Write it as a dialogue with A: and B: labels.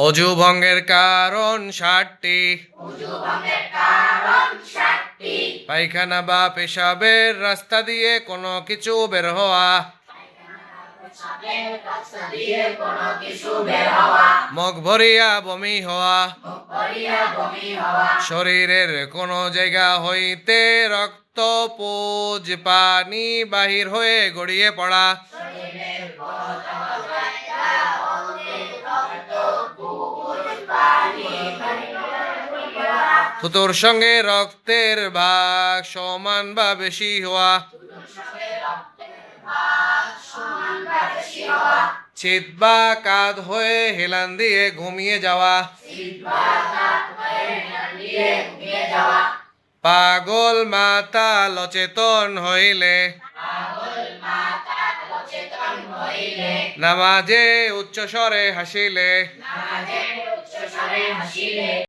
A: অজু ভঙ্গের কারণ 60টি। পায়খানা বা পেশাবের রাস্তা দিয়ে কোনো কিছু বের হওয়া, মুখ ভরিয়া বমি হওয়া, শরীরের কোনো জায়গা হইতে রক্ত পুজ পানি বাহির হয়ে গড়িয়ে পড়া, থুতুর সঙ্গে রক্তের ভাগ সমান বা বেশি হওয়া, চিত বা কাঁধ হয়ে হেলান দিয়ে ঘুমিয়ে যাওয়া, পাগল মাতাল অচেতন হইলে, নামাজে উচ্চস্বরে হাসিলে,